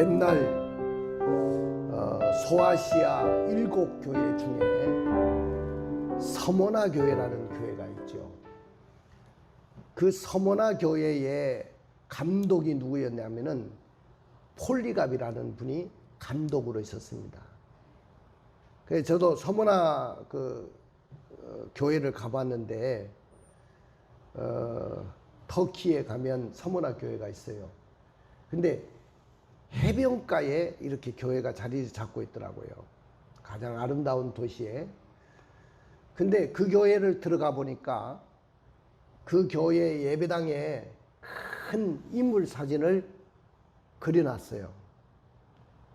옛날 소아시아 7교회 중에 서머나 교회라는 교회가 있죠. 그 서머나 교회의 감독이 누구였냐면은 폴리갑이라는 분이 감독으로 있었습니다. 그래서 저도 서머나 교회를 가봤는데 터키에 가면 서머나 교회가 있어요. 근데 해변가에 이렇게 교회가 자리를 잡고 있더라고요. 가장 아름다운 도시에. 근데 그 교회를 들어가 보니까 그 교회 예배당에 큰 인물 사진을 그려놨어요.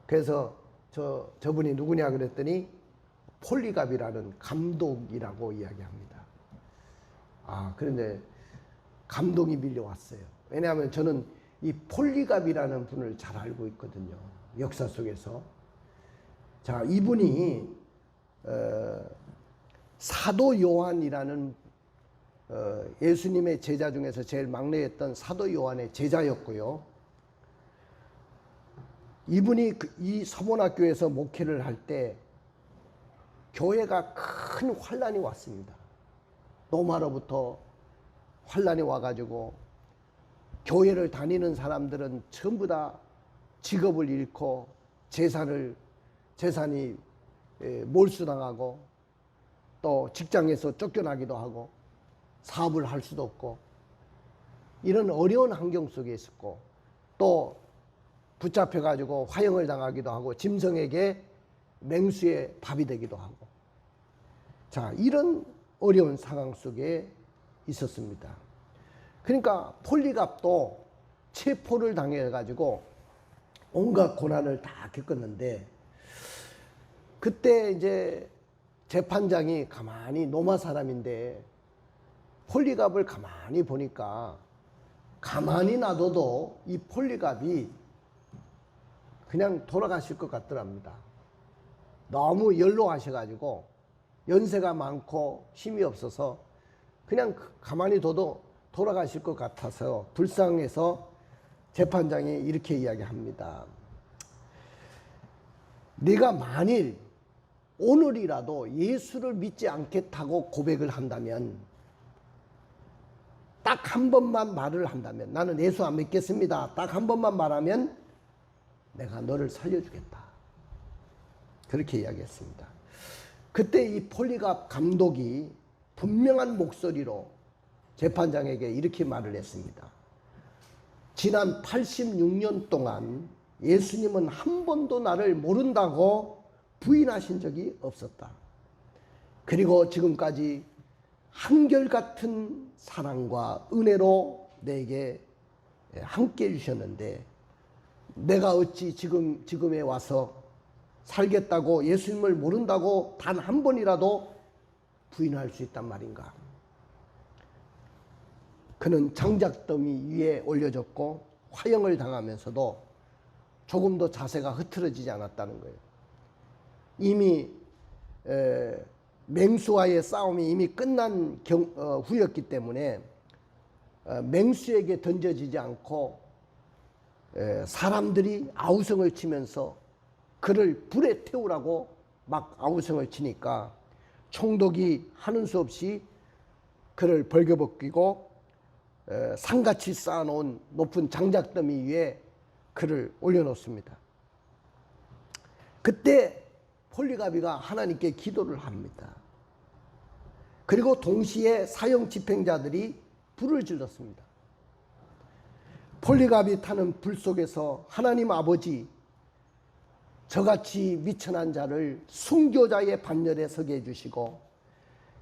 그래서 저분이 누구냐 그랬더니 폴리갑이라는 감독이라고 이야기합니다. 그런데 감동이 밀려왔어요. 왜냐하면 저는 이 폴리갑이라는 분을 잘 알고 있거든요. 역사 속에서. 자, 이분이 사도 요한이라는 예수님의 제자 중에서 제일 막내였던 사도 요한의 제자였고요. 이분이 이 서문학교에서 목회를 할 때 교회가 큰 환란이 왔습니다. 로마로부터 환란이 와가지고 교회를 다니는 사람들은 전부 다 직업을 잃고 재산이 몰수당하고 또 직장에서 쫓겨나기도 하고 사업을 할 수도 없고 이런 어려운 환경 속에 있었고 또 붙잡혀가지고 화형을 당하기도 하고 짐승에게 맹수의 밥이 되기도 하고 자, 이런 어려운 상황 속에 있었습니다. 그러니까 폴리갑도 체포를 당해가지고 온갖 고난을 다 겪었는데 그때 이제 재판장이 가만히 로마 사람인데 폴리갑을 가만히 보니까 가만히 놔둬도 이 폴리갑이 그냥 돌아가실 것 같더랍니다. 너무 연로하셔가지고 연세가 많고 힘이 없어서 그냥 가만히 둬도 돌아가실 것 같아서 불쌍해서 재판장이 이렇게 이야기합니다. 네가 만일 오늘이라도 예수를 믿지 않겠다고 고백을 한다면 딱 한 번만 말을 한다면 나는 예수 안 믿겠습니다. 딱 한 번만 말하면 내가 너를 살려주겠다. 그렇게 이야기했습니다. 그때 이 폴리갑 감독이 분명한 목소리로 재판장에게 이렇게 말을 했습니다. 지난 86년 동안 예수님은 한 번도 나를 모른다고 부인하신 적이 없었다. 그리고 지금까지 한결같은 사랑과 은혜로 내게 함께 해주셨는데 내가 어찌 지금에 와서 살겠다고 예수님을 모른다고 단 한 번이라도 부인할 수 있단 말인가. 그는 장작더미 위에 올려졌고 화형을 당하면서도 조금도 자세가 흐트러지지 않았다는 거예요. 이미 맹수와의 싸움이 이미 끝난 후였기 때문에 맹수에게 던져지지 않고 사람들이 아우성을 치면서 그를 불에 태우라고 막 아우성을 치니까 총독이 하는 수 없이 그를 벌거벗기고 산같이 쌓아놓은 높은 장작더미 위에 그를 올려놓습니다. 그때 폴리갑이가 하나님께 기도를 합니다. 그리고 동시에 사형 집행자들이 불을 질렀습니다. 폴리갑이 타는 불 속에서 하나님 아버지, 저같이 미천한 자를 순교자의 반열에 서게 해주시고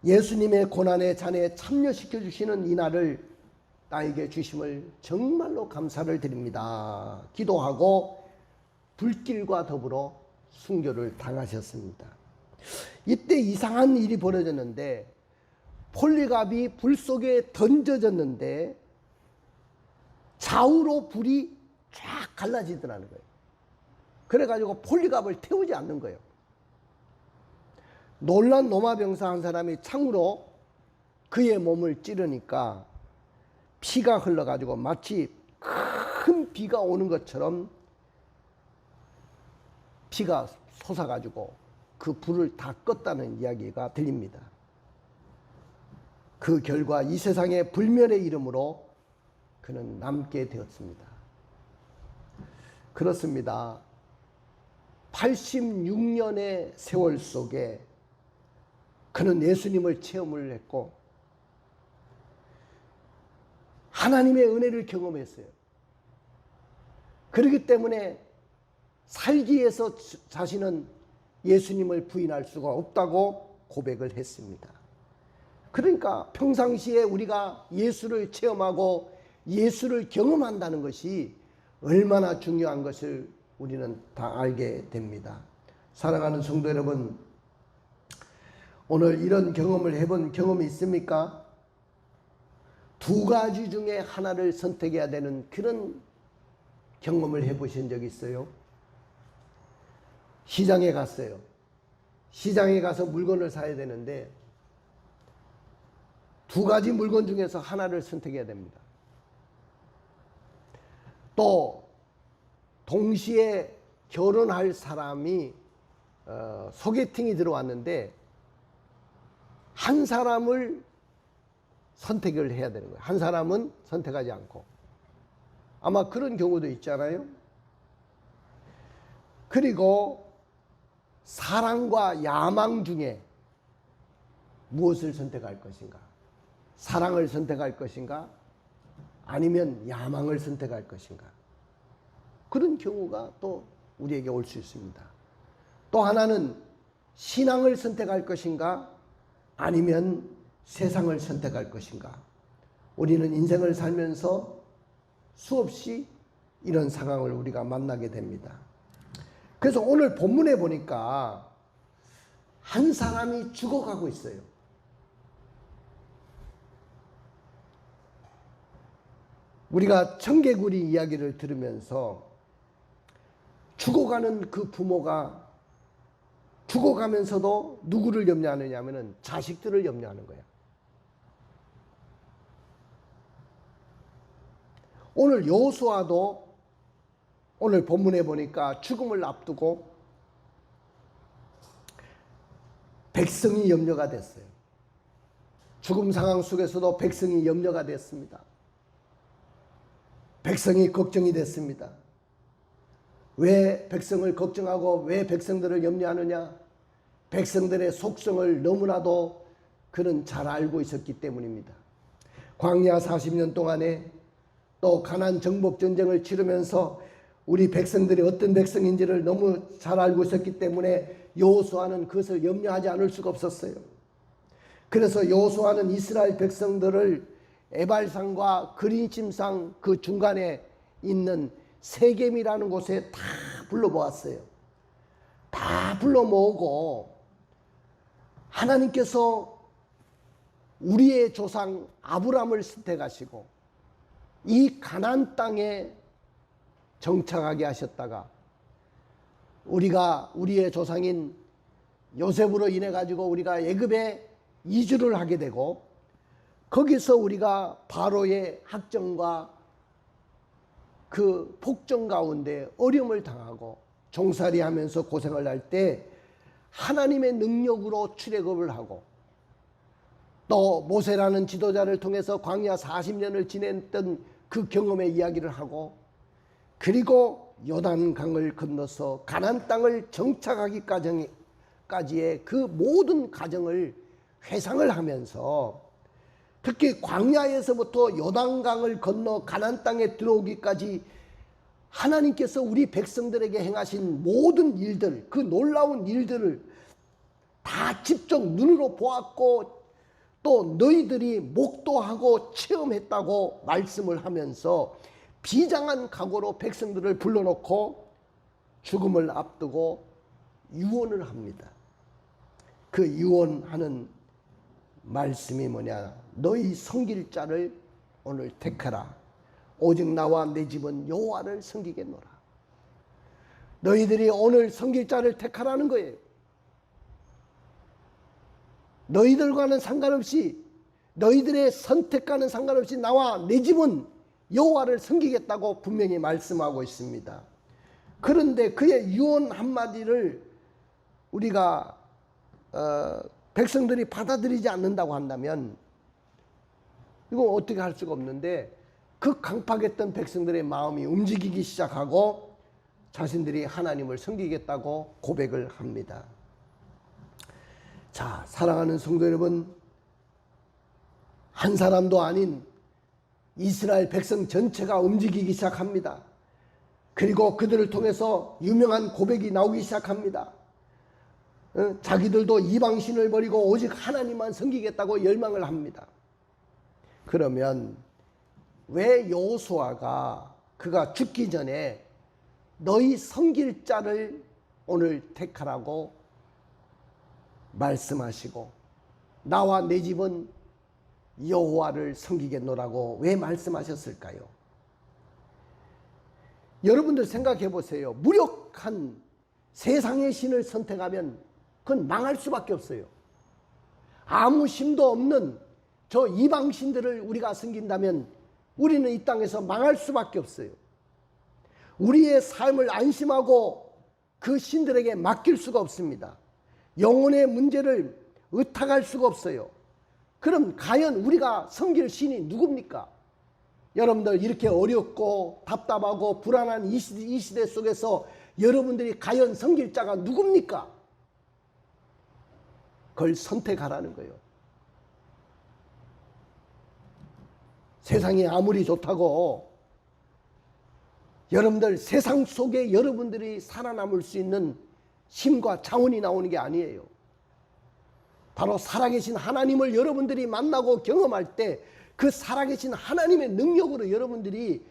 예수님의 고난의 잔에 참여시켜 주시는 이 날을 나에게 주심을 정말로 감사를 드립니다. 기도하고 불길과 더불어 순교를 당하셨습니다. 이때 이상한 일이 벌어졌는데 폴리갑이 불 속에 던져졌는데 좌우로 불이 쫙 갈라지더라는 거예요. 그래가지고 폴리갑을 태우지 않는 거예요. 놀란 로마 병사 한 사람이 창으로 그의 몸을 찌르니까 피가 흘러가지고 마치 큰 비가 오는 것처럼 피가 솟아가지고 그 불을 다 껐다는 이야기가 들립니다. 그 결과 이 세상의 불멸의 이름으로 그는 남게 되었습니다. 그렇습니다. 86년의 세월 속에 그는 예수님을 체험을 했고 하나님의 은혜를 경험했어요. 그렇기 때문에 살기 위해서 자신은 예수님을 부인할 수가 없다고 고백을 했습니다. 그러니까 평상시에 우리가 예수를 체험하고 예수를 경험한다는 것이 얼마나 중요한 것을 우리는 다 알게 됩니다. 사랑하는 성도 여러분, 오늘 이런 경험을 해본 경험이 있습니까? 두 가지 중에 하나를 선택해야 되는 그런 경험을 해보신 적 있어요? 시장에 갔어요. 시장에 가서 물건을 사야 되는데 두 가지 물건 중에서 하나를 선택해야 됩니다. 또 동시에 결혼할 사람이 소개팅이 들어왔는데 한 사람을 선택을 해야 되는 거예요. 한 사람은 선택하지 않고. 아마 그런 경우도 있잖아요. 그리고 사랑과 야망 중에 무엇을 선택할 것인가? 사랑을 선택할 것인가? 아니면 야망을 선택할 것인가? 그런 경우가 또 우리에게 올 수 있습니다. 또 하나는 신앙을 선택할 것인가? 아니면 세상을 선택할 것인가? 우리는 인생을 살면서 수없이 이런 상황을 우리가 만나게 됩니다. 그래서 오늘 본문에 보니까 한 사람이 죽어가고 있어요. 우리가 청개구리 이야기를 들으면서 죽어가는 그 부모가 죽어가면서도 누구를 염려하느냐 하면 자식들을 염려하는 거야. 오늘 여호수아도 오늘 본문에 보니까 죽음을 앞두고 백성이 염려가 됐어요. 죽음 상황 속에서도 백성이 염려가 됐습니다. 백성이 걱정이 됐습니다. 왜 백성을 걱정하고 왜 백성들을 염려하느냐? 백성들의 속성을 너무나도 그는 잘 알고 있었기 때문입니다. 광야 40년 동안에 또 가나안 정복 전쟁을 치르면서 우리 백성들이 어떤 백성인지를 너무 잘 알고 있었기 때문에 여호수아는 그것을 염려하지 않을 수가 없었어요. 그래서 여호수아는 이스라엘 백성들을 에발산과 그린심산 그 중간에 있는 세겜이라는 곳에 다 불러모았어요. 다 불러 모으고 하나님께서 우리의 조상 아브라함을 선택하시고 이 가나안 땅에 정착하게 하셨다가 우리의 조상인 요셉으로 인해 가지고 우리가 애굽에 이주를 하게 되고 거기서 우리가 바로의 학정과 그 폭정 가운데 어려움을 당하고 종살이 하면서 고생을 할 때 하나님의 능력으로 출애굽을 하고 또 모세라는 지도자를 통해서 광야 40년을 지냈던 그 경험의 이야기를 하고 그리고 요단강을 건너서 가나안 땅을 정착하기까지의 그 모든 과정을 회상을 하면서 특히 광야에서부터 요단강을 건너 가나안 땅에 들어오기까지 하나님께서 우리 백성들에게 행하신 모든 일들, 그 놀라운 일들을 다 직접 눈으로 보았고 또 너희들이 목도하고 체험했다고 말씀을 하면서 비장한 각오로 백성들을 불러놓고 죽음을 앞두고 유언을 합니다. 그 유언하는 말씀이 뭐냐? 너희 섬길 자를 오늘 택하라. 오직 나와 내 집은 여호와를 섬기겠노라. 너희들이 오늘 섬길 자를 택하라는 거예요. 너희들과는 상관없이 너희들의 선택과는 상관없이 나와 내 집은 여호와를 섬기겠다고 분명히 말씀하고 있습니다. 그런데 그의 유언 한마디를 우리가 백성들이 받아들이지 않는다고 한다면 이건 어떻게 할 수가 없는데, 그 강팍했던 백성들의 마음이 움직이기 시작하고 자신들이 하나님을 섬기겠다고 고백을 합니다. 자, 사랑하는 성도 여러분, 한 사람도 아닌 이스라엘 백성 전체가 움직이기 시작합니다. 그리고 그들을 통해서 유명한 고백이 나오기 시작합니다. 자기들도 이방신을 버리고 오직 하나님만 섬기겠다고 열망을 합니다. 그러면 왜 여호수아가 그가 죽기 전에 너희 섬길 자를 오늘 택하라고 말씀하시고 나와 내 집은 여호와를 섬기겠노라고 왜 말씀하셨을까요? 여러분들 생각해 보세요. 무력한 세상의 신을 선택하면 그건 망할 수밖에 없어요. 아무 힘도 없는 저 이방신들을 우리가 섬긴다면 우리는 이 땅에서 망할 수밖에 없어요. 우리의 삶을 안심하고 그 신들에게 맡길 수가 없습니다. 영혼의 문제를 의탁할 수가 없어요. 그럼 과연 우리가 섬길 신이 누굽니까? 여러분들, 이렇게 어렵고 답답하고 불안한 이 시대 속에서 여러분들이 과연 섬길 자가 누굽니까? 그걸 선택하라는 거예요. 세상이 아무리 좋다고 여러분들, 세상 속에 여러분들이 살아남을 수 있는 힘과 자원이 나오는 게 아니에요. 바로 살아계신 하나님을 여러분들이 만나고 경험할 때 그 살아계신 하나님의 능력으로 여러분들이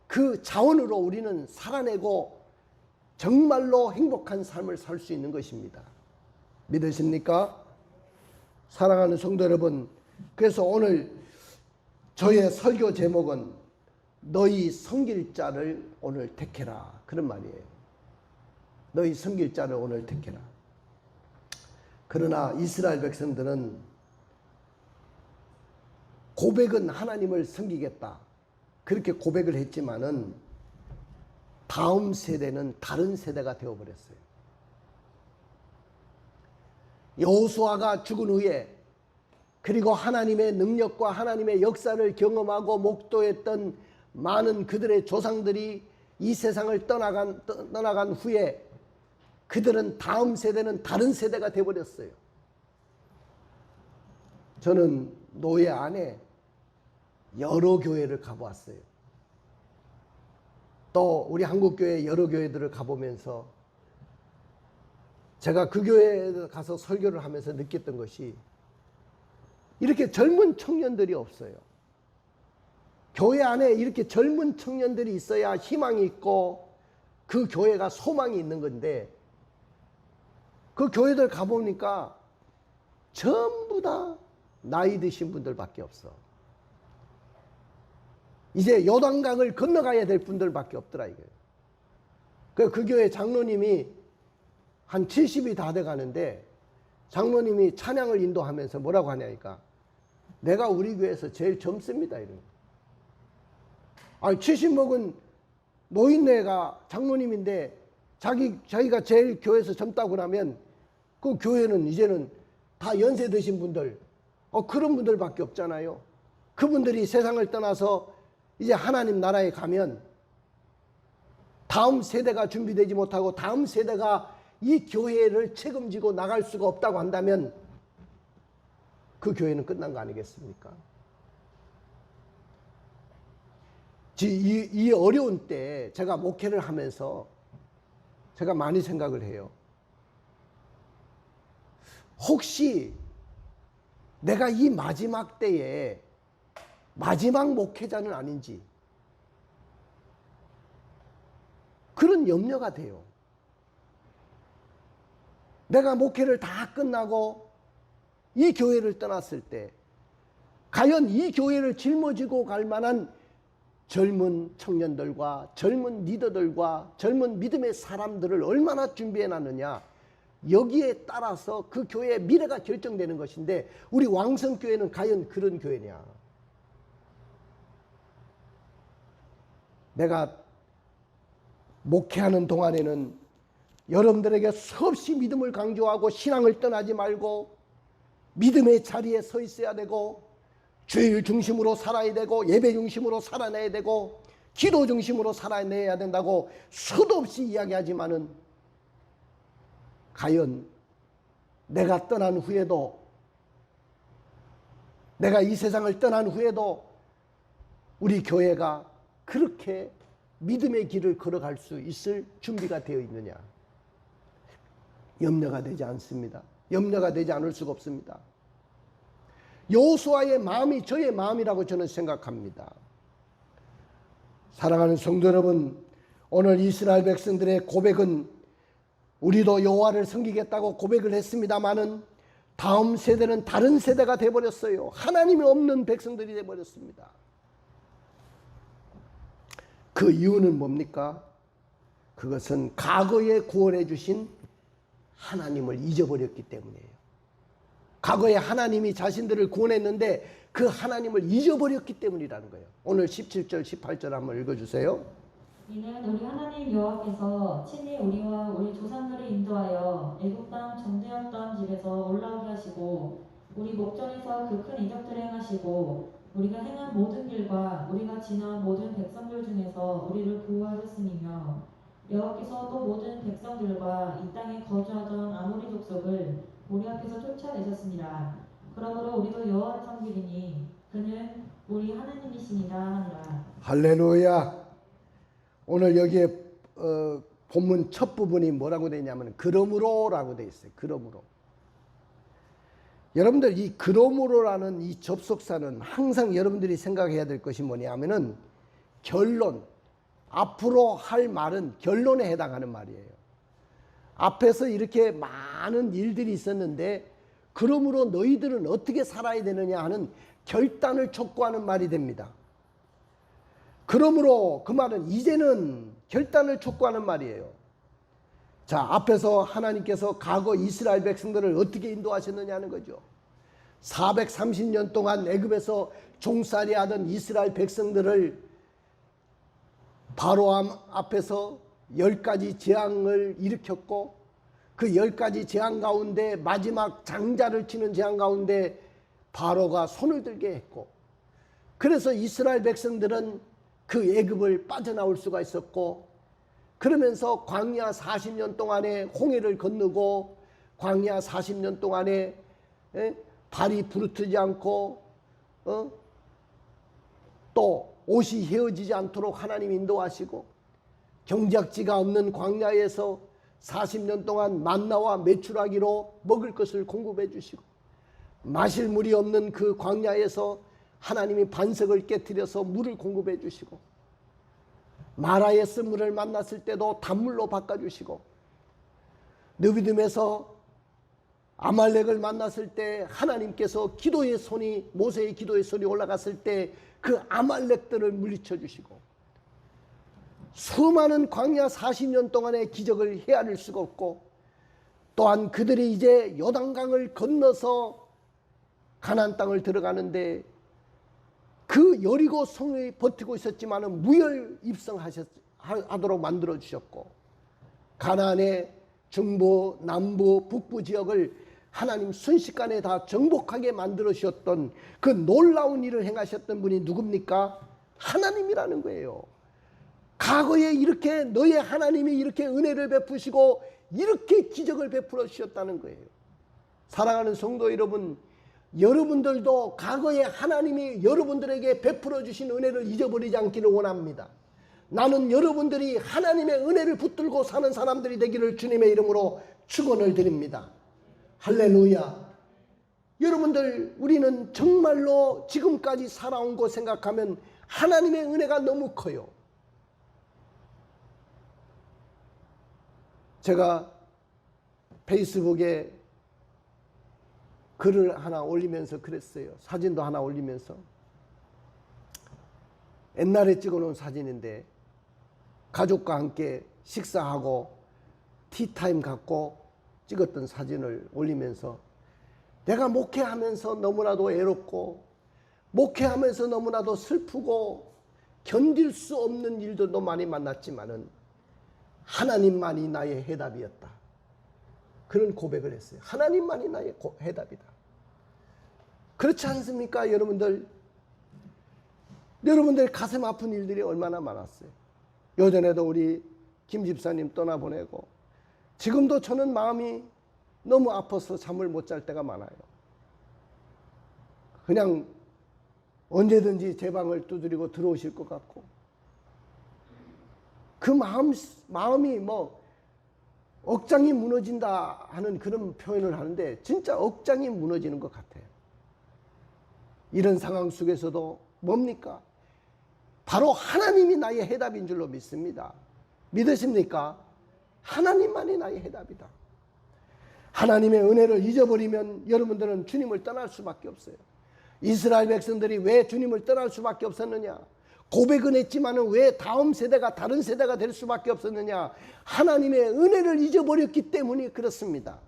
그 자원으로 우리는 살아내고 정말로 행복한 삶을 살 수 있는 것입니다. 믿으십니까? 사랑하는 성도 여러분, 그래서 오늘 저의 설교 제목은 너희 섬길 자를 오늘 택해라, 그런 말이에요. 너희 섬길 자를 오늘 택해라. 그러나 이스라엘 백성들은 고백은 하나님을 섬기겠다, 그렇게 고백을 했지만은 다음 세대는 다른 세대가 되어버렸어요. 여호수아가 죽은 후에, 그리고 하나님의 능력과 하나님의 역사를 경험하고 목도했던 많은 그들의 조상들이 이 세상을 떠나간 후에 그들은 다음 세대는 다른 세대가 되어버렸어요. 저는 노예 안에 여러 교회를 가보았어요. 또 우리 한국교회 여러 교회들을 가보면서 제가 그 교회에 가서 설교를 하면서 느꼈던 것이, 이렇게 젊은 청년들이 없어요. 교회 안에 이렇게 젊은 청년들이 있어야 희망이 있고 그 교회가 소망이 있는 건데, 그 교회들 가보니까 전부 다 나이 드신 분들밖에 없어. 이제 요단강을 건너가야 될 분들밖에 없더라 이거예요. 그 교회 장로님이 한 70이 다 돼가는데, 장로님이 찬양을 인도하면서 뭐라고 하냐니까, 내가 우리 교회에서 제일 젊습니다 이런. 아니 70 먹은 노인네가 장로님인데 자기가 제일 교회에서 젊다고 하면 그 교회는 이제는 다 연세 드신 분들, 그런 분들밖에 없잖아요. 그분들이 세상을 떠나서 이제 하나님 나라에 가면 다음 세대가 준비되지 못하고 다음 세대가 이 교회를 책임지고 나갈 수가 없다고 한다면 그 교회는 끝난 거 아니겠습니까? 이 어려운 때 제가 목회를 하면서 제가 많이 생각을 해요. 혹시 내가 이 마지막 때에 마지막 목회자는 아닌지, 그런 염려가 돼요. 내가 목회를 다 끝나고 이 교회를 떠났을 때 과연 이 교회를 짊어지고 갈 만한 젊은 청년들과 젊은 리더들과 젊은 믿음의 사람들을 얼마나 준비해 놨느냐, 여기에 따라서 그 교회의 미래가 결정되는 것인데, 우리 왕성교회는 과연 그런 교회냐? 내가 목회하는 동안에는 여러분들에게 수없이 믿음을 강조하고 신앙을 떠나지 말고 믿음의 자리에 서 있어야 되고 주일 중심으로 살아야 되고 예배 중심으로 살아내야 되고 기도 중심으로 살아내야 된다고 수도 없이 이야기하지만은 과연 내가 떠난 후에도 내가 이 세상을 떠난 후에도 우리 교회가 그렇게 믿음의 길을 걸어갈 수 있을 준비가 되어 있느냐? 염려가 되지 않습니다. 염려가 되지 않을 수가 없습니다. 여호수아의 마음이 저의 마음이라고 저는 생각합니다. 사랑하는 성도 여러분, 오늘 이스라엘 백성들의 고백은 우리도 여호와를 섬기겠다고 고백을 했습니다마는 다음 세대는 다른 세대가 되어버렸어요. 하나님이 없는 백성들이 되어버렸습니다. 그 이유는 뭡니까? 그것은 과거에 구원해 주신 하나님을 잊어버렸기 때문이에요. 과거에 하나님이 자신들을 구원했는데 그 하나님을 잊어버렸기 때문이라는 거예요. 오늘 17절 18절 한번 읽어주세요. 이는 우리 하나님 여호와께서 친히 우리와 우리 조상들을 인도하여 애굽 땅 정되었던 집에서 올라오게 하시고 우리 목전에서 그 큰 이적들을 행하시고 우리가 행한 모든 길과 우리가 지난 모든 백성들 중에서 우리를 구하셨음이며 여호와께서 또 모든 백성들과 이 땅에 거주하던 아모리 족속을 우리 앞에서 쫓아내셨습니다. 그러므로 우리도 여호와를 섬기리니 그는 우리 하나님이시니라 하니라. 할렐루야. 오늘 여기에 본문 첫 부분이 뭐라고 되어 있냐면 그러므로라고 되어 있어요. 그러므로. 여러분들 이 그러므로라는 이 접속사는 항상 여러분들이 생각해야 될 것이 뭐냐면은 결론, 앞으로 할 말은 결론에 해당하는 말이에요. 앞에서 이렇게 많은 일들이 있었는데 그러므로 너희들은 어떻게 살아야 되느냐 하는 결단을 촉구하는 말이 됩니다. 그러므로 그 말은 이제는 결단을 촉구하는 말이에요. 자, 앞에서 하나님께서 과거 이스라엘 백성들을 어떻게 인도하셨느냐 하는 거죠. 430년 동안 애굽에서 종살이 하던 이스라엘 백성들을 바로암 앞에서 10가지 재앙을 일으켰고 그 10가지 재앙 가운데 마지막 장자를 치는 재앙 가운데 바로가 손을 들게 했고 그래서 이스라엘 백성들은 그 애굽을 빠져나올 수가 있었고 그러면서 광야 40년 동안에 홍해를 건너고 광야 40년 동안에 발이 부르트지 않고 또 옷이 헤어지지 않도록 하나님 인도하시고 경작지가 없는 광야에서 40년 동안 만나와 메추라기로 먹을 것을 공급해 주시고 마실 물이 없는 그 광야에서 하나님이 반석을 깨뜨려서 물을 공급해 주시고 마라의 쓴물을 만났을 때도 단물로 바꿔주시고 느비딤에서 아말렉을 만났을 때 하나님께서 기도의 손이 모세의 기도의 손이 올라갔을 때 그 아말렉들을 물리쳐 주시고 수많은 광야 40년 동안의 기적을 헤아릴 수가 없고 또한 그들이 이제 요단강을 건너서 가나안 땅을 들어가는데 그 여리고 성에 버티고 있었지만은 무혈 입성하도록 만들어 주셨고 가나안의 중부, 남부, 북부 지역을 하나님 순식간에 다 정복하게 만들어 주셨던 그 놀라운 일을 행하셨던 분이 누굽니까? 하나님이라는 거예요. 과거에 이렇게 너의 하나님이 이렇게 은혜를 베푸시고 이렇게 기적을 베풀어 주셨다는 거예요. 사랑하는 성도 여러분, 여러분들도 과거에 하나님이 여러분들에게 베풀어 주신 은혜를 잊어버리지 않기를 원합니다. 나는 여러분들이 하나님의 은혜를 붙들고 사는 사람들이 되기를 주님의 이름으로 축원을 드립니다. 할렐루야. 여러분들 우리는 정말로 지금까지 살아온 거 생각하면 하나님의 은혜가 너무 커요. 제가 페이스북에 글을 하나 올리면서 그랬어요. 사진도 하나 올리면서 옛날에 찍어놓은 사진인데 가족과 함께 식사하고 티타임 갖고 찍었던 사진을 올리면서 내가 목회하면서 너무나도 애롭고 목회하면서 너무나도 슬프고 견딜 수 없는 일들도 많이 만났지만은 하나님만이 나의 해답이었다. 그런 고백을 했어요. 하나님만이 나의 해답이다. 그렇지 않습니까? 여러분들 가슴 아픈 일들이 얼마나 많았어요. 요전에도 우리 김 집사님 떠나보내고 지금도 저는 마음이 너무 아파서 잠을 못 잘 때가 많아요. 그냥 언제든지 제 방을 두드리고 들어오실 것 같고 그 마음이 뭐 억장이 무너진다 하는 그런 표현을 하는데 진짜 억장이 무너지는 것 같아요. 이런 상황 속에서도 뭡니까? 바로 하나님이 나의 해답인 줄로 믿습니다. 믿으십니까? 하나님만이 나의 해답이다. 하나님의 은혜를 잊어버리면 여러분들은 주님을 떠날 수밖에 없어요. 이스라엘 백성들이 왜 주님을 떠날 수밖에 없었느냐? 고백은 했지만은 왜 다음 세대가 다른 세대가 될 수밖에 없었느냐? 하나님의 은혜를 잊어버렸기 때문에 그렇습니다.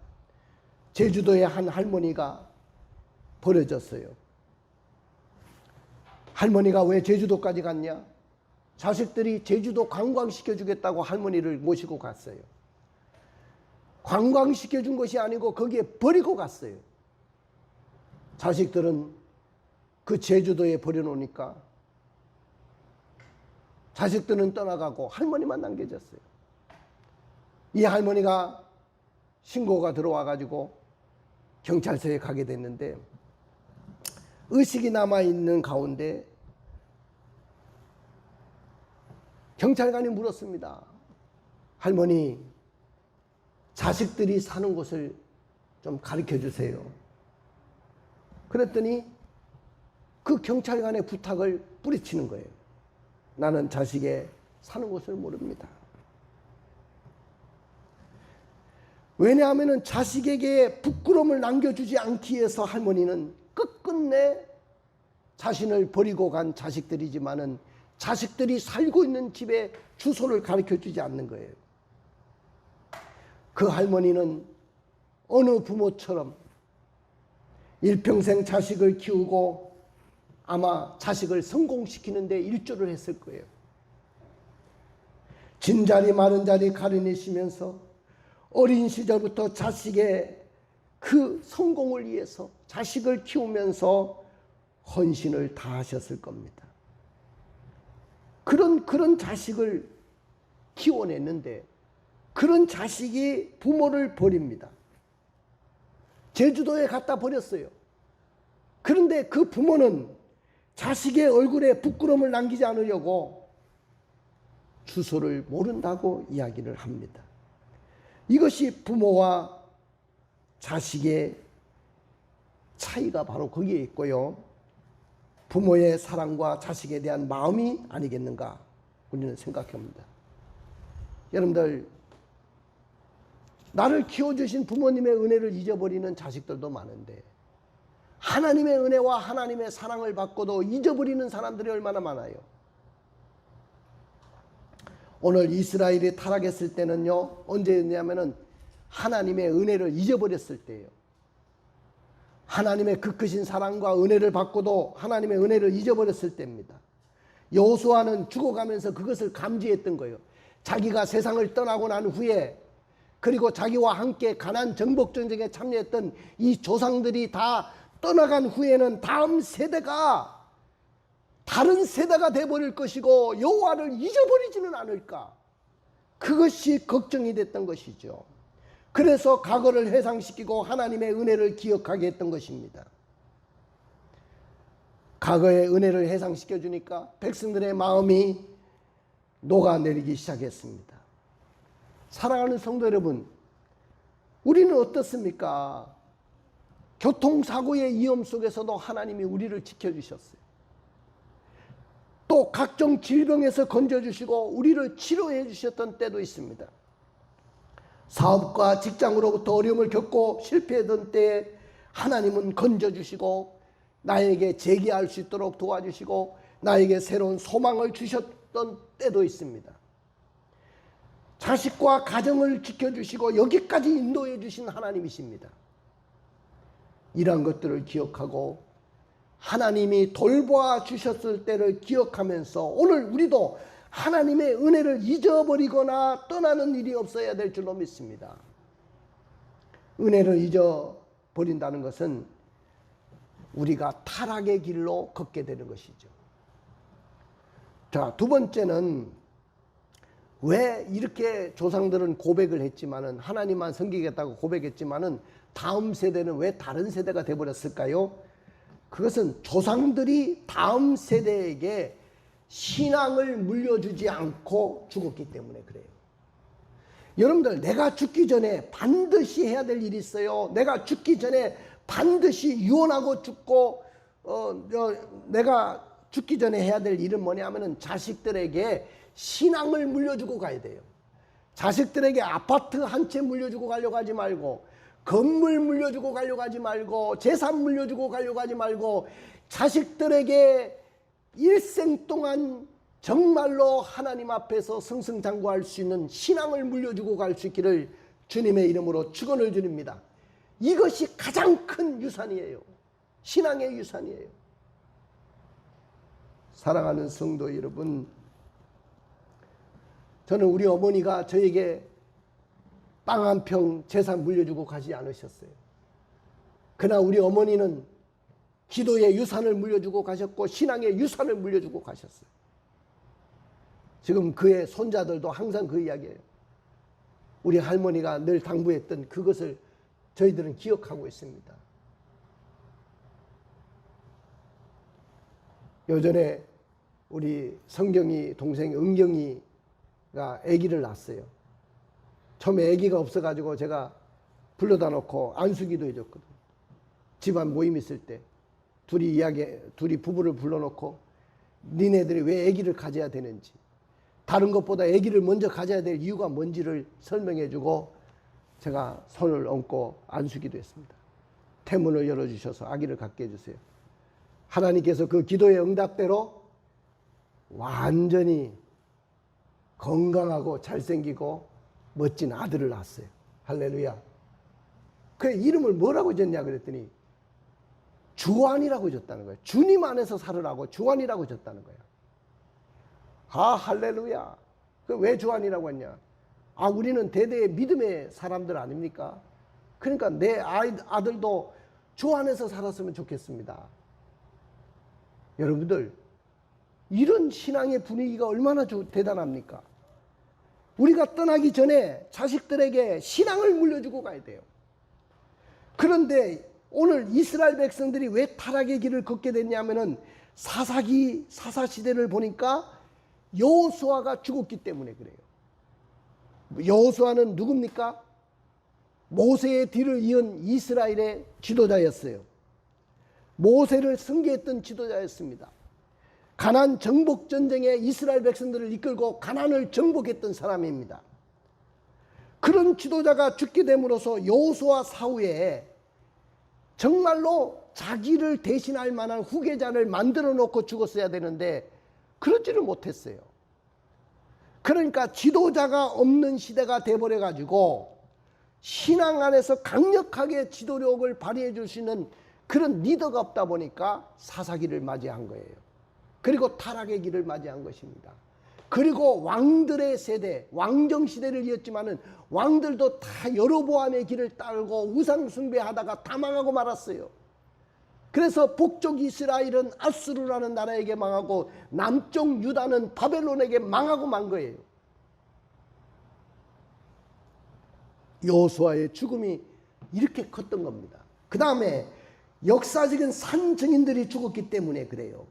제주도의 한 할머니가 버려졌어요. 할머니가 왜 제주도까지 갔냐? 자식들이 제주도 관광시켜주겠다고 할머니를 모시고 갔어요. 관광시켜준 것이 아니고 거기에 버리고 갔어요. 자식들은 그 제주도에 버려놓으니까 자식들은 떠나가고 할머니만 남겨졌어요. 이 할머니가 신고가 들어와가지고 경찰서에 가게 됐는데 의식이 남아있는 가운데 경찰관이 물었습니다. 할머니, 자식들이 사는 곳을 좀 가르쳐 주세요. 그랬더니 그 경찰관의 부탁을 뿌리치는 거예요. 나는 자식의 사는 곳을 모릅니다. 왜냐하면 자식에게 부끄러움을 남겨주지 않기 위해서 할머니는 끝끝내 자신을 버리고 간 자식들이지만은 자식들이 살고 있는 집의 주소를 가르쳐 주지 않는 거예요. 그 할머니는 어느 부모처럼 일평생 자식을 키우고 아마 자식을 성공시키는 데 일조를 했을 거예요. 진자리 마른자리 가르내시면서 어린 시절부터 자식의 그 성공을 위해서 자식을 키우면서 헌신을 다하셨을 겁니다. 그런 자식을 키워냈는데 그런 자식이 부모를 버립니다. 제주도에 갖다 버렸어요. 그런데 그 부모는 자식의 얼굴에 부끄러움을 남기지 않으려고 주소를 모른다고 이야기를 합니다. 이것이 부모와 자식의 차이가 바로 거기에 있고요. 부모의 사랑과 자식에 대한 마음이 아니겠는가 우리는 생각합니다. 여러분들, 나를 키워주신 부모님의 은혜를 잊어버리는 자식들도 많은데 하나님의 은혜와 하나님의 사랑을 받고도 잊어버리는 사람들이 얼마나 많아요. 오늘 이스라엘이 타락했을 때는요, 언제였냐면은 하나님의 은혜를 잊어버렸을 때예요. 하나님의 그 크신 사랑과 은혜를 받고도 하나님의 은혜를 잊어버렸을 때입니다. 여호수아는 죽어가면서 그것을 감지했던 거예요. 자기가 세상을 떠나고 난 후에 그리고 자기와 함께 가나안 정복전쟁에 참여했던 이 조상들이 다 떠나간 후에는 다음 세대가 다른 세대가 돼버릴 것이고 여호와를 잊어버리지는 않을까. 그것이 걱정이 됐던 것이죠. 그래서 과거를 회상시키고 하나님의 은혜를 기억하게 했던 것입니다. 과거의 은혜를 회상시켜 주니까 백성들의 마음이 녹아내리기 시작했습니다. 사랑하는 성도 여러분, 우리는 어떻습니까? 교통사고의 위험 속에서도 하나님이 우리를 지켜주셨어요. 또 각종 질병에서 건져주시고 우리를 치료해 주셨던 때도 있습니다. 사업과 직장으로부터 어려움을 겪고 실패하던 때에 하나님은 건져주시고 나에게 재기할 수 있도록 도와주시고 나에게 새로운 소망을 주셨던 때도 있습니다. 자식과 가정을 지켜주시고 여기까지 인도해 주신 하나님이십니다. 이러한 것들을 기억하고 하나님이 돌보아 주셨을 때를 기억하면서 오늘 우리도 하나님의 은혜를 잊어버리거나 떠나는 일이 없어야 될 줄로 믿습니다. 은혜를 잊어버린다는 것은 우리가 타락의 길로 걷게 되는 것이죠. 자, 두 번째는 왜 이렇게 조상들은 고백을 했지만은, 하나님만 섬기겠다고 고백했지만은 다음 세대는 왜 다른 세대가 되어버렸을까요? 그것은 조상들이 다음 세대에게 신앙을 물려주지 않고 죽었기 때문에 그래요. 여러분들, 내가 죽기 전에 반드시 해야 될 일이 있어요. 내가 죽기 전에 반드시 유언하고 죽고, 내가 죽기 전에 해야 될 일은 뭐냐면은 자식들에게 신앙을 물려주고 가야 돼요. 자식들에게 아파트 한 채 물려주고 가려고 하지 말고, 건물 물려주고 가려고 하지 말고, 재산 물려주고 가려고 하지 말고, 자식들에게 일생 동안 정말로 하나님 앞에서 승승장구할 수 있는 신앙을 물려주고 갈 수 있기를 주님의 이름으로 축원을 드립니다. 이것이 가장 큰 유산이에요. 신앙의 유산이에요. 사랑하는 성도 여러분, 저는 우리 어머니가 저에게 땅 한 평 재산 물려주고 가지 않으셨어요. 그러나 우리 어머니는 기도의 유산을 물려주고 가셨고 신앙의 유산을 물려주고 가셨어요. 지금 그의 손자들도 항상 그 이야기예요. 우리 할머니가 늘 당부했던 그것을 저희들은 기억하고 있습니다. 예전에 우리 성경이 동생 은경이가 아기를 낳았어요. 처음에 아기가 없어가지고 제가 불러다 놓고 안수기도 해줬거든요. 집안 모임 있을 때 둘이 부부를 불러놓고 니네들이 왜 아기를 가져야 되는지, 다른 것보다 아기를 먼저 가져야 될 이유가 뭔지를 설명해주고 제가 손을 얹고 안수기도 했습니다. 태문을 열어주셔서 아기를 갖게 해주세요. 하나님께서 그 기도의 응답대로 완전히 건강하고 잘생기고 멋진 아들을 낳았어요. 할렐루야. 그 이름을 뭐라고 졌냐 그랬더니 주안이라고 졌다는 거예요. 주님 안에서 살으라고 주안이라고 졌다는 거예요. 아, 할렐루야. 그 왜 주안이라고 했냐? 아, 우리는 대대의 믿음의 사람들 아닙니까? 그러니까 내 아들도 주 안에서 살았으면 좋겠습니다. 여러분들, 이런 신앙의 분위기가 얼마나 대단합니까? 우리가 떠나기 전에 자식들에게 신앙을 물려주고 가야 돼요. 그런데 오늘 이스라엘 백성들이 왜 타락의 길을 걷게 됐냐면은 사사시대를 보니까 여호수아가 죽었기 때문에 그래요. 여호수아는 누굽니까? 모세의 뒤를 이은 이스라엘의 지도자였어요. 모세를 승계했던 지도자였습니다. 가나안 정복 전쟁에 이스라엘 백성들을 이끌고 가나안을 정복했던 사람입니다. 그런 지도자가 죽게 됨으로써 여호수아 사후에 정말로 자기를 대신할 만한 후계자를 만들어 놓고 죽었어야 되는데 그러지를 못했어요. 그러니까 지도자가 없는 시대가 돼버려 가지고 신앙 안에서 강력하게 지도력을 발휘해 줄 수 있는 그런 리더가 없다 보니까 사사기를 맞이한 거예요. 그리고 타락의 길을 맞이한 것입니다. 그리고 왕들의 세대, 왕정시대를 이었지만은 왕들도 다 여로보암의 길을 따르고 우상숭배하다가 다 망하고 말았어요. 그래서 북쪽 이스라엘은 아수르라는 나라에게 망하고 남쪽 유다는 바벨론에게 망하고 만 거예요. 여호수아의 죽음이 이렇게 컸던 겁니다. 그 다음에 역사적인 산 증인들이 죽었기 때문에 그래요.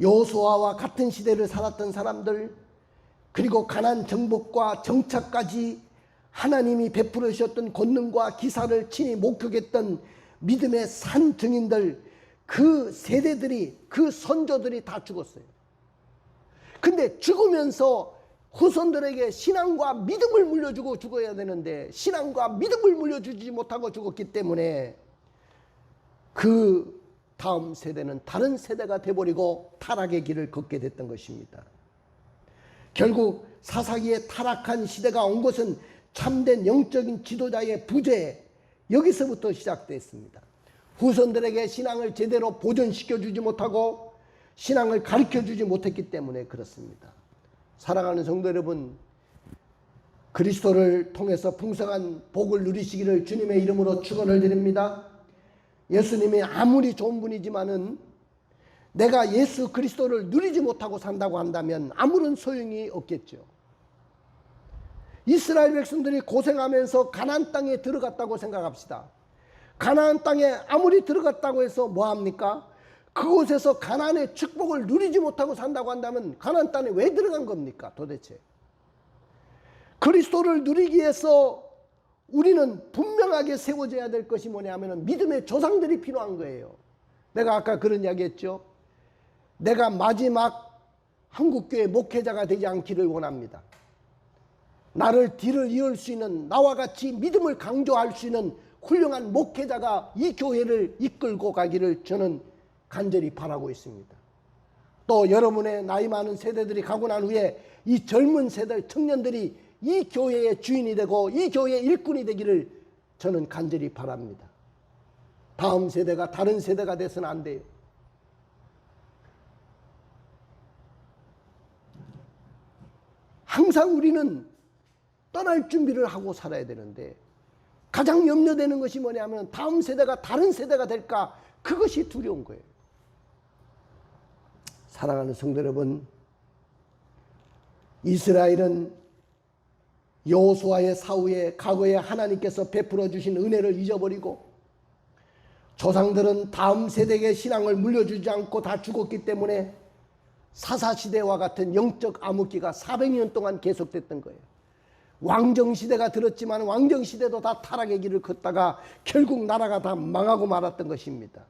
여호수아와 같은 시대를 살았던 사람들, 그리고 가나안 정복과 정착까지 하나님이 베풀어 주셨던 권능과 기사를 친히 목격했던 믿음의 산 증인들, 그 세대들이, 그 선조들이 다 죽었어요. 근데 죽으면서 후손들에게 신앙과 믿음을 물려주고 죽어야 되는데 신앙과 믿음을 물려주지 못하고 죽었기 때문에 그 다음 세대는 다른 세대가 돼버리고 타락의 길을 걷게 됐던 것입니다. 결국 사사기의 타락한 시대가 온 것은 참된 영적인 지도자의 부재, 여기서부터 시작됐습니다. 후손들에게 신앙을 제대로 보존시켜주지 못하고 신앙을 가르쳐주지 못했기 때문에 그렇습니다. 사랑하는 성도 여러분, 그리스도를 통해서 풍성한 복을 누리시기를 주님의 이름으로 축원을 드립니다. 예수님이 아무리 좋은 분이지만은 내가 예수 그리스도를 누리지 못하고 산다고 한다면 아무런 소용이 없겠죠. 이스라엘 백성들이 고생하면서 가나안 땅에 들어갔다고 생각합시다. 가나안 땅에 아무리 들어갔다고 해서 뭐합니까? 그곳에서 가나안의 축복을 누리지 못하고 산다고 한다면 가나안 땅에 왜 들어간 겁니까 도대체? 그리스도를 누리기 위해서 우리는 분명하게 세워져야 될 것이 뭐냐면 믿음의 조상들이 필요한 거예요. 내가 아까 그런 이야기 했죠. 내가 마지막 한국교회 목회자가 되지 않기를 원합니다. 나를 뒤를 이을 수 있는, 나와 같이 믿음을 강조할 수 있는 훌륭한 목회자가 이 교회를 이끌고 가기를 저는 간절히 바라고 있습니다. 또 여러분의 나이 많은 세대들이 가고 난 후에 이 젊은 세대 청년들이 이 교회의 주인이 되고 이 교회의 일꾼이 되기를 저는 간절히 바랍니다. 다음 세대가 다른 세대가 돼서는 안 돼요. 항상 우리는 떠날 준비를 하고 살아야 되는데 가장 염려되는 것이 뭐냐면 다음 세대가 다른 세대가 될까, 그것이 두려운 거예요. 사랑하는 성도 여러분, 이스라엘은 여호수아의 사후에 과거에 하나님께서 베풀어 주신 은혜를 잊어버리고 조상들은 다음 세대에게 신앙을 물려주지 않고 다 죽었기 때문에 사사시대와 같은 영적 암흑기가 400년 동안 계속됐던 거예요. 왕정시대가 들었지만 왕정시대도 다 타락의 길을 걷다가 결국 나라가 다 망하고 말았던 것입니다.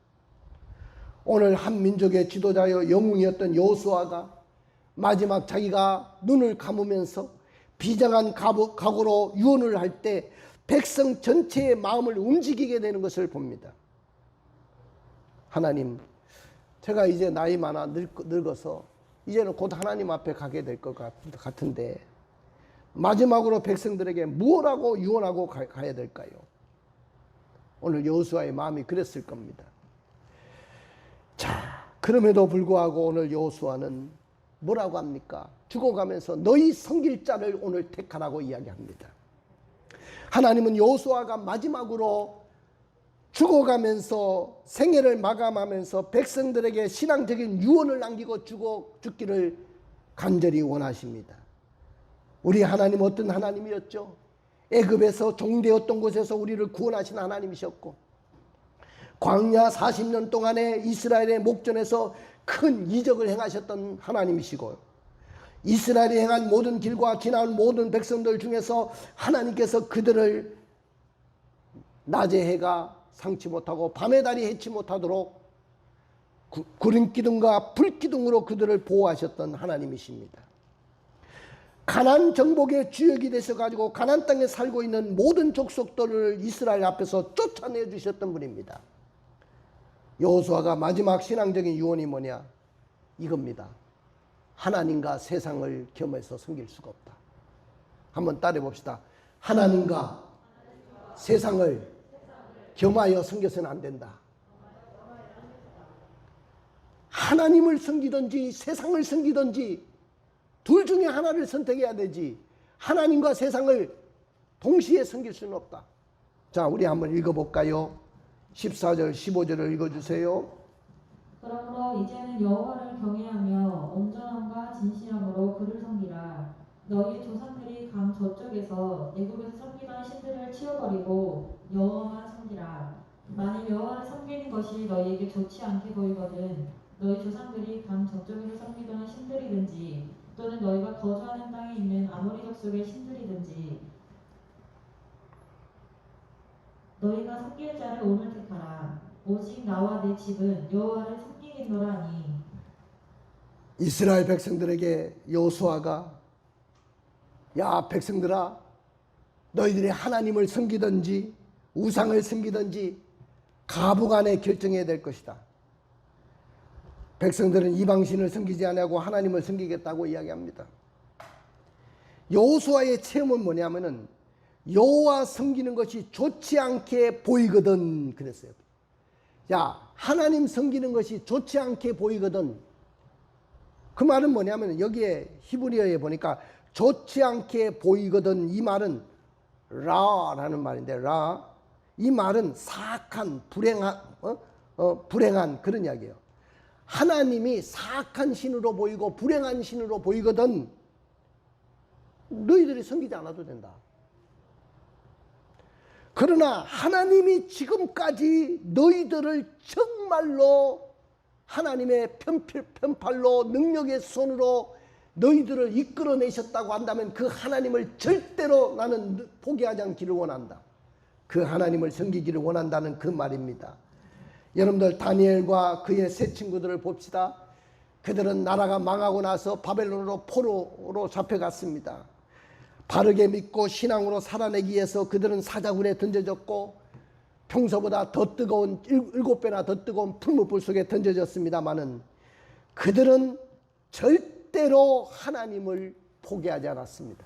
오늘 한 민족의 지도자여 영웅이었던 여호수아가 마지막 자기가 눈을 감으면서 비장한 각오로 유언을 할 때 백성 전체의 마음을 움직이게 되는 것을 봅니다. 하나님, 제가 이제 나이 많아 늙어서 이제는 곧 하나님 앞에 가게 될 것 같은데 마지막으로 백성들에게 무엇하고 유언하고 가야 될까요? 오늘 여호수아의 마음이 그랬을 겁니다. 자, 그럼에도 불구하고 오늘 여호수아는 뭐라고 합니까? 죽어가면서 너희 섬길 자를 오늘 택하라고 이야기합니다. 하나님은 여호수아가 마지막으로 죽어가면서 생애를 마감하면서 백성들에게 신앙적인 유언을 남기고 죽기를 간절히 원하십니다. 우리 하나님 어떤 하나님이었죠? 애굽에서 종되었던 곳에서 우리를 구원하신 하나님이셨고 광야 40년 동안에 이스라엘의 목전에서 큰 이적을 행하셨던 하나님이시고 이스라엘이 행한 모든 길과 지나온 모든 백성들 중에서 하나님께서 그들을 낮의 해가 상치 못하고 밤의 달이 해치 못하도록 구름기둥과 불기둥으로 그들을 보호하셨던 하나님이십니다. 가나안 정복의 주역이 되셔가지고 가나안 땅에 살고 있는 모든 족속들을 이스라엘 앞에서 쫓아내 주셨던 분입니다. 여호수아가 마지막 신앙적인 유언이 뭐냐? 이겁니다. 하나님과 세상을 겸해서 섬길 수가 없다. 한번 따라해 봅시다. 하나님과 세상을 겸하여 섬겨서는 안 된다. 하나님을 섬기든지 세상을 섬기든지 둘 중에 하나를 선택해야 되지 하나님과 세상을 동시에 섬길 수는 없다. 자, 우리 한번 읽어볼까요? 14절 15절을 읽어주세요. 그러므로 이제는 여호와를 경외하며 온전함과 진실함으로 그를 섬기라. 너희 조상들이 강 저쪽에서 애굽에서 섬기던 신들을 치워버리고 여호와만 섬기라. 만일 여호와를 섬기는 것이 너희에게 좋지 않게 보이거든 너희 조상들이 강 저쪽에서 섬기던 신들이든지 또는 너희가 거주하는 땅에 있는 아모리 족속의 신들이든지 너희가 섬길 자를 오늘 택하라. 오직 나와 내 집은 여호와를 섬기겠노라 하니. 이스라엘 백성들에게 여호수아가 야 백성들아 너희들이 하나님을 섬기든지 우상을 섬기든지 가부간에 결정해야 될 것이다. 백성들은 이방신을 섬기지 않고 하나님을 섬기겠다고 이야기합니다. 여호수아의 체험은 뭐냐면은 여호와 섬기는 것이 좋지 않게 보이거든 그랬어요. 야, 하나님 섬기는 것이 좋지 않게 보이거든. 그 말은 뭐냐면 여기에 히브리어에 보니까 좋지 않게 보이거든, 이 말은 라라는 말인데, 라, 이 말은 사악한 불행한 그런 이야기예요. 하나님이 사악한 신으로 보이고 불행한 신으로 보이거든 너희들이 섬기지 않아도 된다. 그러나 하나님이 지금까지 너희들을 정말로 하나님의 편팔로 능력의 손으로 너희들을 이끌어내셨다고 한다면 그 하나님을 절대로 나는 포기하지 않기를 원한다. 그 하나님을 섬기기를 원한다는 그 말입니다. 여러분들 다니엘과 그의 세 친구들을 봅시다. 그들은 나라가 망하고 나서 바벨론으로 포로로 잡혀갔습니다. 바르게 믿고 신앙으로 살아내기 위해서 그들은 사자굴에 던져졌고 평소보다 더 뜨거운 7배나 더 뜨거운 풀무불 속에 던져졌습니다마는 그들은 절대로 하나님을 포기하지 않았습니다.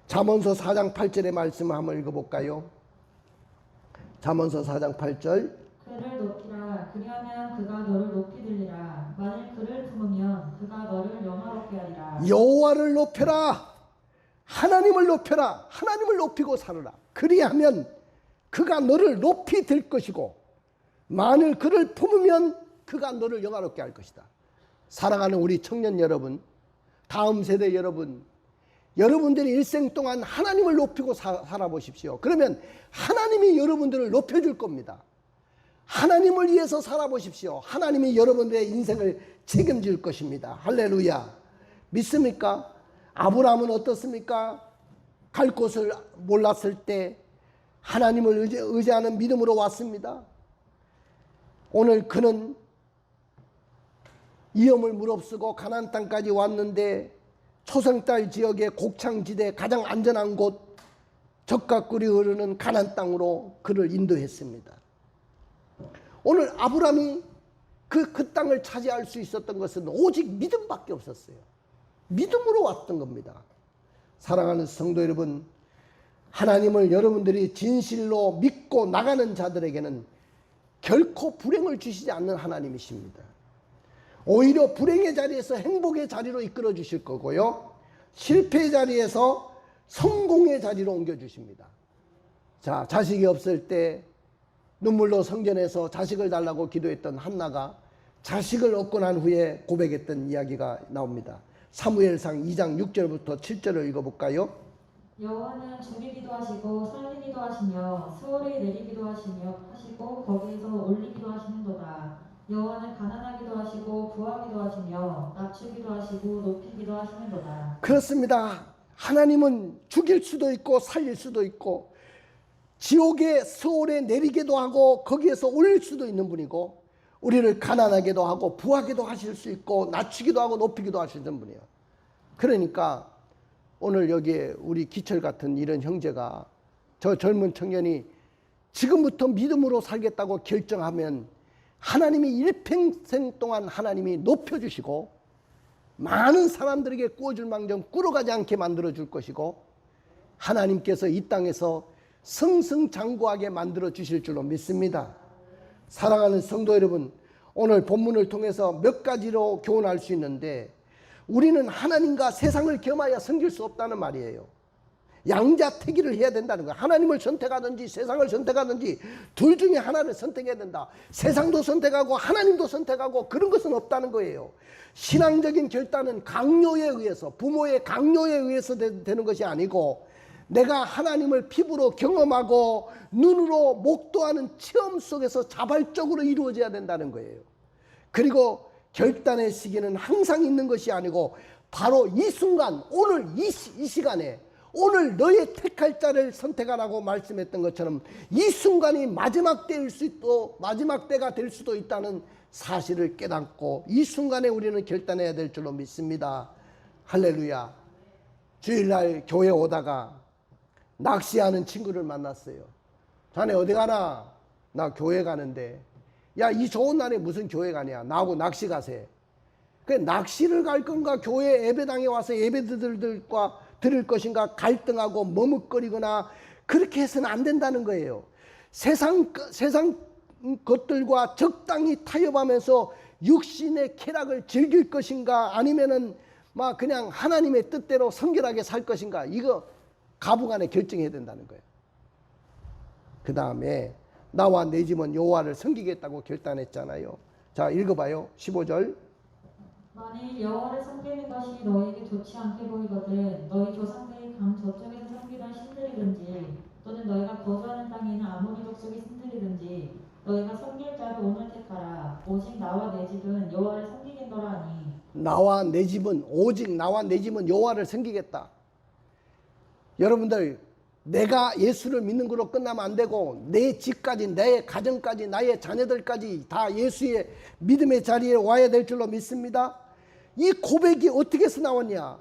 잠언서 4장 8절의 말씀을 한번 읽어볼까요? 잠언서 4장 8절. 그를 높이라. 그리하면 그가 너를 높이 들리라. 만일 그를 품으면 그가 너를 영화롭게 하리라. 여호와를 높여라. 하나님을 높여라. 하나님을 높이고 살아라. 그리하면 그가 너를 높이 들 것이고 만일 그를 품으면 그가 너를 영화롭게 할 것이다. 사랑하는 우리 청년 여러분, 다음 세대 여러분, 여러분들이 일생 동안 하나님을 높이고 살아보십시오. 그러면 하나님이 여러분들을 높여줄 겁니다. 하나님을 위해서 살아보십시오. 하나님이 여러분들의 인생을 책임질 것입니다. 할렐루야. 믿습니까? 아브라함은 어떻습니까? 갈 곳을 몰랐을 때 하나님을 의지하는 믿음으로 왔습니다. 오늘 그는 위험을 무릅쓰고 가나안 땅까지 왔는데 초생딸 지역의 곡창지대 가장 안전한 곳 젖과 꿀이 흐르는 가나안 땅으로 그를 인도했습니다. 오늘 아브라함이 그 땅을 차지할 수 있었던 것은 오직 믿음밖에 없었어요. 믿음으로 왔던 겁니다. 사랑하는 성도 여러분, 하나님을 여러분들이 진실로 믿고 나가는 자들에게는 결코 불행을 주시지 않는 하나님이십니다. 오히려 불행의 자리에서 행복의 자리로 이끌어 주실 거고요, 실패의 자리에서 성공의 자리로 옮겨 주십니다. 자, 자식이 없을 때 눈물로 성전에서 자식을 달라고 기도했던 한나가 자식을 얻고 난 후에 고백했던 이야기가 나옵니다. 사무엘상 2장 6절부터 7절을 읽어볼까요? 여호와는 죽이기도 하시고 살리기도 하시며 수월에 내리기도 하시고 거기에서 올리기도 하시는도다. 여호와는 가난하기도 하시고 부하기도 하시며 낮추기도 하시고 높이기도 하시는도다. 그렇습니다. 하나님은 죽일 수도 있고 살릴 수도 있고 지옥의 수월에 내리기도 하고 거기에서 올릴 수도 있는 분이고 우리를 가난하게도 하고 부하게도 하실 수 있고 낮추기도 하고 높이기도 하시는 분이에요. 그러니까 오늘 여기에 우리 기철 같은 이런 형제가, 저 젊은 청년이 지금부터 믿음으로 살겠다고 결정하면 하나님이 일평생 동안 하나님이 높여주시고 많은 사람들에게 꾸어줄 망정 꿇어가지 않게 만들어줄 것이고 하나님께서 이 땅에서 승승장구하게 만들어 주실 줄로 믿습니다. 사랑하는 성도 여러분, 오늘 본문을 통해서 몇 가지로 교훈할 수 있는데 우리는 하나님과 세상을 겸하여 섬길 수 없다는 말이에요. 양자택일을 해야 된다는 거예요. 하나님을 선택하든지 세상을 선택하든지 둘 중에 하나를 선택해야 된다. 세상도 선택하고 하나님도 선택하고 그런 것은 없다는 거예요. 신앙적인 결단은 강요에 의해서, 부모의 강요에 의해서 되는 것이 아니고 내가 하나님을 피부로 경험하고 눈으로 목도하는 체험 속에서 자발적으로 이루어져야 된다는 거예요. 그리고 결단의 시기는 항상 있는 것이 아니고 바로 이 순간, 오늘 이 시간에 오늘 너의 택할 자를 선택하라고 말씀했던 것처럼 이 순간이 마지막 때일 수 있고 마지막 때가 될 수도 있다는 사실을 깨닫고 이 순간에 우리는 결단해야 될 줄로 믿습니다. 할렐루야. 주일날 교회 오다가 낚시하는 친구를 만났어요. 자네 어디 가나? 나 교회 가는데. 야, 이 좋은 날에 무슨 교회 가냐? 나하고 낚시 가세. 그 낚시를 갈 건가 교회 예배당에 와서 예배들과 들을 것인가 갈등하고 머뭇거리거나 그렇게 해서는 안 된다는 거예요. 세상 것들과 적당히 타협하면서 육신의 쾌락을 즐길 것인가, 아니면은 막 그냥 하나님의 뜻대로 성결하게 살 것인가, 이거 가부간에 결정해야 된다는 거예요. 그 다음에 나와 내 집은 여호와를 섬기겠다고 결단했잖아요. 자, 읽어봐요. 15절. 만일 여호와를 섬기는 것이 너희에게 좋지 않게 보이거든 너희 조상들이 강 저쪽에서 섬기던 신들이든지 또는 너희가 거주하는 땅에 있는 아모리 족속의 신들이든지 너희가 섬길 자를 오늘 택하라. 오직 나와 내 집은 여호와를 섬기겠노라 하니. 나와 내 집은, 오직 나와 내 집은 여호와를 섬기겠다. 여러분들, 내가 예수를 믿는 걸로 끝나면 안 되고 내 집까지, 내 가정까지, 나의 자녀들까지 다 예수의 믿음의 자리에 와야 될 줄로 믿습니다. 이 고백이 어떻게 해서 나왔냐?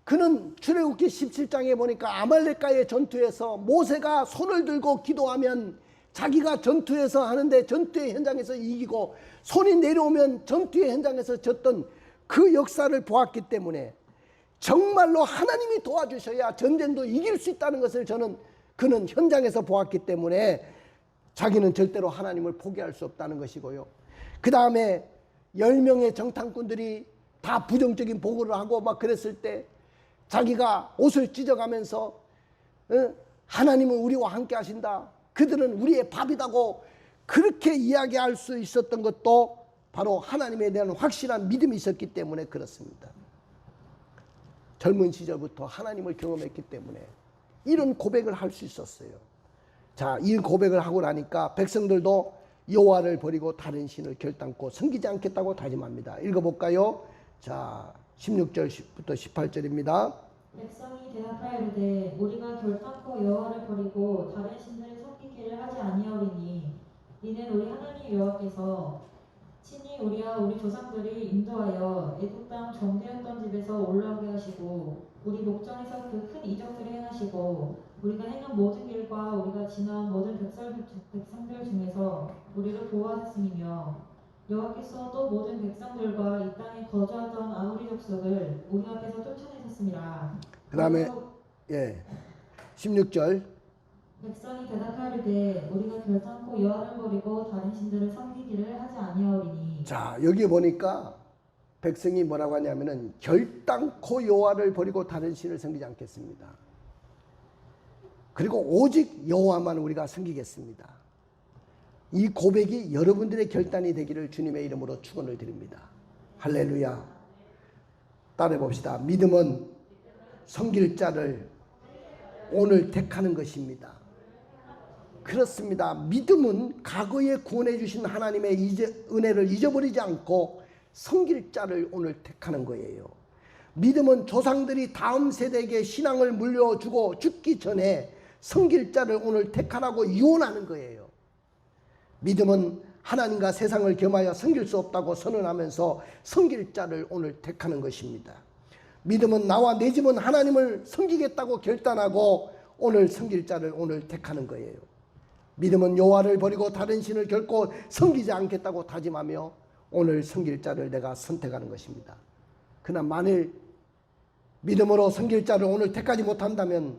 그는 출애굽기 17장에 보니까 아말렉과의 전투에서 모세가 손을 들고 기도하면 자기가 전투에서 하는데 전투의 현장에서 이기고 손이 내려오면 전투의 현장에서 졌던 그 역사를 보았기 때문에 정말로 하나님이 도와주셔야 전쟁도 이길 수 있다는 것을 그는 현장에서 보았기 때문에 자기는 절대로 하나님을 포기할 수 없다는 것이고요. 그 다음에 10명의 정탐꾼들이 다 부정적인 보고를 하고 막 그랬을 때 자기가 옷을 찢어가면서 하나님은 우리와 함께 하신다, 그들은 우리의 밥이다고 그렇게 이야기할 수 있었던 것도 바로 하나님에 대한 확실한 믿음이 있었기 때문에 그렇습니다. 젊은 시절부터 하나님을 경험했기 때문에 이런 고백을 할 수 있었어요. 자, 이 고백을 하고 나니까 백성들도 여호와를 버리고 다른 신을 결단코 섬기지 않겠다고 다짐합니다. 읽어볼까요? 자, 16절부터 18절입니다. 백성이 대답하여 이르되 우리가 결단코 여호와를 버리고 다른 신들을 섬기기를 하지 아니하오리니 이는 우리 하나님 여호와께서 친히 우리와 우리 조상들을 인도하여 애굽 땅 정되었던 집에서 올라오게 하시고 우리 목전에서 그 큰 이적들을 행하시고 우리가 행한 모든 일과 우리가 지나온 모든 백성들 중에서 우리를 보호하셨음이며 여호와께서 또 모든 백성들과 이 땅에 거주하던 아모리 족속을 우리 앞에서 쫓아내셨습니다. 그 다음에 16절. 백성이 대답하이르되 우리가 결단코 여호와를 버리고 다른 신들을 섬기기를 하지 아니하오리니. 자, 여기 보니까 백성이 뭐라고 하냐면은 결단코 여호와를 버리고 다른 신을 섬기지 않겠습니다. 그리고 오직 여호와만 우리가 섬기겠습니다. 이 고백이 여러분들의 결단이 되기를 주님의 이름으로 축원을 드립니다. 할렐루야. 따라해 봅시다. 믿음은 섬길 자를 오늘 택하는 것입니다. 그렇습니다. 믿음은 과거에 구원해 주신 하나님의 은혜를 잊어버리지 않고 섬길 자를 오늘 택하는 거예요. 믿음은 조상들이 다음 세대에게 신앙을 물려주고 죽기 전에 섬길 자를 오늘 택하라고 유언하는 거예요. 믿음은 하나님과 세상을 겸하여 섬길 수 없다고 선언하면서 섬길 자를 오늘 택하는 것입니다. 믿음은 나와 내 집은 하나님을 섬기겠다고 결단하고 오늘 섬길 자를 오늘 택하는 거예요. 믿음은 여호와를 버리고 다른 신을 결코 섬기지 않겠다고 다짐하며 오늘 섬길 자를 내가 선택하는 것입니다. 그러나 만일 믿음으로 섬길 자를 오늘 택하지 못한다면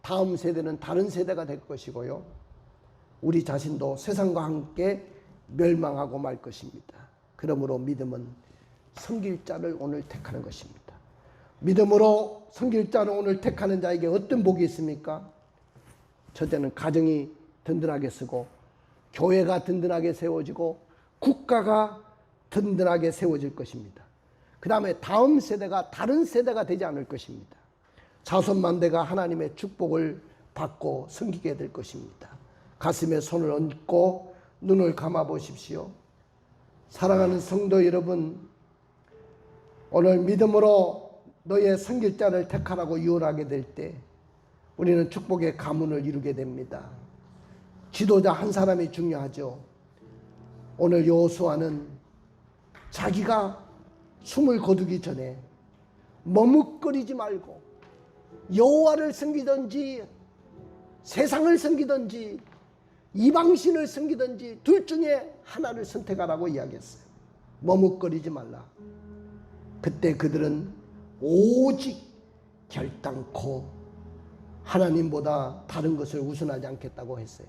다음 세대는 다른 세대가 될 것이고요. 우리 자신도 세상과 함께 멸망하고 말 것입니다. 그러므로 믿음은 섬길 자를 오늘 택하는 것입니다. 믿음으로 섬길 자를 오늘 택하는 자에게 어떤 복이 있습니까? 첫째는 가정이 든든하게 쓰고 교회가 든든하게 세워지고 국가가 든든하게 세워질 것입니다. 그 다음에 다음 세대가 다른 세대가 되지 않을 것입니다. 자손만대가 하나님의 축복을 받고 섬기게 될 것입니다. 가슴에 손을 얹고 눈을 감아 보십시오. 사랑하는 성도 여러분, 오늘 믿음으로 너의 섬길 자를 택하라고 유언하게 될 때 우리는 축복의 가문을 이루게 됩니다. 지도자 한 사람이 중요하죠. 오늘 여호수아는 자기가 숨을 거두기 전에 머뭇거리지 말고 여호와를 섬기든지 세상을 섬기든지 이방신을 섬기든지 둘 중에 하나를 선택하라고 이야기했어요. 머뭇거리지 말라. 그때 그들은 오직 결단코 하나님보다 다른 것을 우선하지 않겠다고 했어요.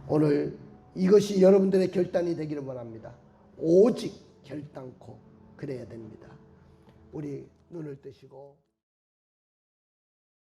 오늘 이것이 여러분들의 결단이 되기를 원합니다. 오직 결단코 그래야 됩니다. 우리 눈을 뜨시고